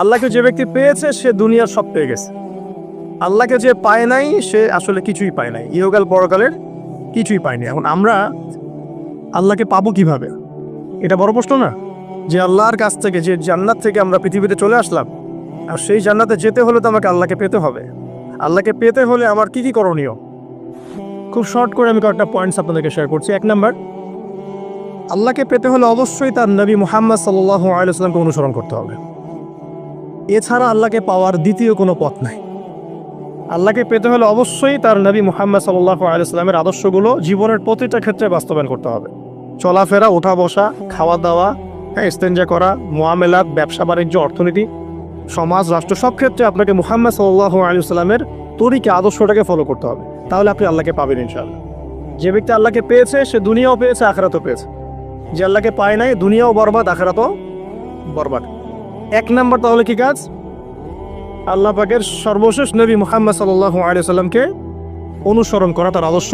আল্লাহকে যে ব্যক্তি পেয়েছে সে দুনিয়ার সব পেয়ে গেছে। আল্লাহকে যে পায় নাই সে আসলে কিছুই পায় নাই, ইহকাল পরকালের কিছুই পায়নি। এখন আমরা আল্লাহকে পাবো কিভাবে, এটা বড় প্রশ্ন না? যে আল্লাহর কাছ থেকে, যে জান্নাত থেকে আমরা পৃথিবীতে চলে আসলাম, আর সেই জান্নাতে যেতে হলে তো আমাকে আল্লাহকে পেতে হবে। আল্লাহকে পেতে হলে আমার কি কি করণীয়, খুব শর্ট করে আমি কয়েকটা পয়েন্টস আপনাদেরকে শেয়ার করছি। 1 নাম্বার, আল্লাহকে পেতে হলে অবশ্যই তার নবী মুহাম্মদ সাল্লাল্লাহু আলাইহি ওয়াসাল্লামকে অনুসরণ করতে হবে। এছাড়া আল্লাহকে পাওয়ার দ্বিতীয় কোনো পথ নাই। আল্লাহকে পেতে হলে অবশ্যই তার নবী মুহাম্মদ সাল্লাল্লাহু আলাইহি ওয়াসাল্লামের আদর্শগুলো জীবনের প্রতিটা ক্ষেত্রে বাস্তবায়ন করতে হবে। চলাফেরা, ওঠা বসা, খাওয়া দাওয়া, ইস্তেঞ্জা করা, মুআমেলাত, ব্যবসা বাণিজ্য, অর্থনীতি, সমাজ, রাষ্ট্র, সব ক্ষেত্রে আপনাকে মুহাম্মদ সাল্লাল্লাহু আলাইহি ওয়াসাল্লামের তরিকা, আদর্শটাকে ফলো করতে হবে। তাহলে আপনি আল্লাহকে পাবেন ইনশাআল্লাহ। যে ব্যক্তি আল্লাহকে পেয়েছে সে দুনিয়াও পেয়েছে, আখিরাতও পেয়েছে। যে আল্লাহকে পায় নাই, দুনিয়াও বরবাদ, আখিরাতও বরবাদ। 1 নাম্বার তাহলে কি কাজ? আল্লাহ পাকের সর্বশেষ নবী মুহাম্মদ সাল্লাল্লাহু আলাইহি ওয়াসাল্লামকে অনুসরণ করা, তার আদর্শ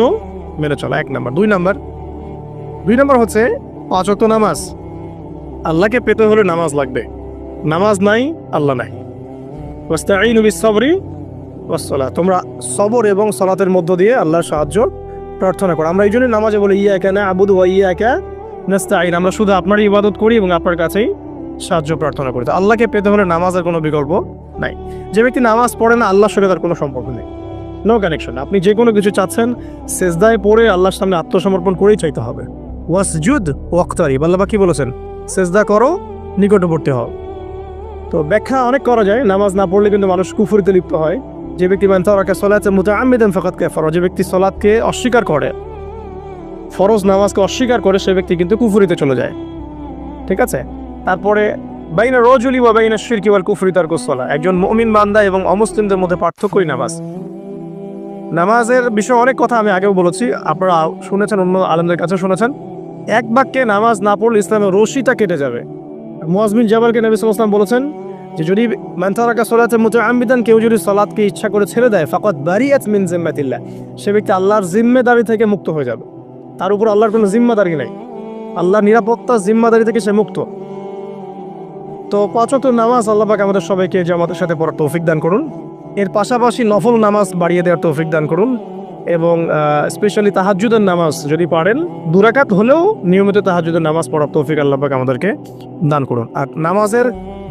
মেনে চলা, 1 নাম্বার। 2 নাম্বার হচ্ছে 5 ওয়াক্ত নামাজ। আল্লাহকে পেতে হলে নামাজ লাগবে। নামাজ নাই, আল্লাহ নাই। ওয়াস্তাঈনু বিস-সাবরি ওয়াস-সালাহ, তোমরা সবর এবং সালাতের মধ্য দিয়ে আল্লাহর সাহায্য প্রার্থনা করো। আমরা এই জন্য নামাজে বলি ইয়াকা না'বুদু ওয়া ইয়াকা নাস্তাঈন, আমরা শুধু আপনারই ইবাদত করি এবং আপনার কাছেই সাহায্য প্রার্থনা করি। তো আল্লাহকে পেতে হলে নামাজের কোনো বিকল্প নাই। যে ব্যক্তি নামাজ পড়ে না, আল্লাহর সঙ্গে তার কোনো সম্পর্ক নেই, নো কানেকশন। আপনি যে কোনো কিছু চাচ্ছেন, সেজদায় পড়ে আল্লাহর সামনে আত্মসমর্পণ করেই চাইতে হবে। ওয়াসজুদ ওয়াক্তারিব, আল্লাহ কি বলেছেন? সেজদা করো, নিকটবর্তী হও। তো ব্যাখ্যা অনেক করা যায়। নামাজ না পড়লে কিন্তু মানুষ কুফরিতে লিপ্ত হয়। যে ব্যক্তি মান তারাকা সালাতা মুতাআম্মিদান ফাকাদ কাফারা, যে ব্যক্তি সালাতকে অস্বীকার করে, ফরজ নামাজকে অস্বীকার করে, সে ব্যক্তি কিন্তু কুফরিতে চলে যায়। ঠিক আছে? তারপরে বাইনা রাজুলি ওয়া বাইনা শিরকি ওয়াল কুফরি তারকুস সালাহ, একজন মুমিন বান্দা এবং অমুসলিমদের মধ্যে পার্থক্যই নামাজ। নামাজের বিষয়ে অনেক কথা আমি আগেও বলেছি, আপনারা শুনেছেন, অন্য আলেমদের কাছে শুনেছেন। এক বাক্যে নামাজ না পড়লে ইসলামের রশিটা কেটে যাবে। মুআয বিন জাবালকে নবী সাল্লাল্লাহু আলাইহি ওয়াসাল্লাম বলেছেন যে যদি মান তারাকা সালাতা মুতাআম্মিদান, কেউ যদি সালাতকে ইচ্ছা করে ছেড়ে দেয়, ফাকাদ বারিআত মিন জিম্মাতিল্লাহ, সে ব্যক্তি আল্লাহর জিম্মেদারি থেকে মুক্ত হয়ে যাবে। তার উপর আল্লাহর কোনো জিম্মাদারি নাই, আল্লাহর নিরাপত্তা জিম্মাদারি থেকে সে মুক্ত। তো 5 ওয়াক্ত নামাজ আল্লাহ পাক আমাদের সবাইকে জামাতের সাথে পড়ার তৌফিক দান করুন। এর পাশাপাশি নফল নামাজ বাড়িয়ে দেওয়ার তৌফিক দান করুন, এবং স্পেশালি তাহাজ্জুদের নামাজ যদি পারেন 2 রাকাত হলেও নিয়মিত তাহাজ্জুদের নামাজ পড়ার তৌফিক আল্লাহ পাক আমাদেরকে দান করুন। আর নামাজের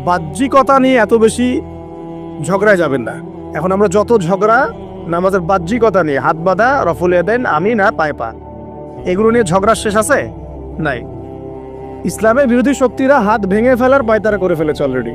বাহ্যিকতা নিয়ে এত বেশি ঝগড়ায় যাবেন না। এখন আমরা যত ঝগড়া নামাজের বাহ্যিকতা নিয়ে, হাত বাঁধা, রফুল ইয়াদাইন, আমি না পায়ে পা, এগুলো নিয়ে ঝগড়ার শেষ আছে? নাই। ইসলামের বিরোধী শক্তিরা হাত ভেঙে ফেলার পায়তারা করে ফেলেছে অলরেডি।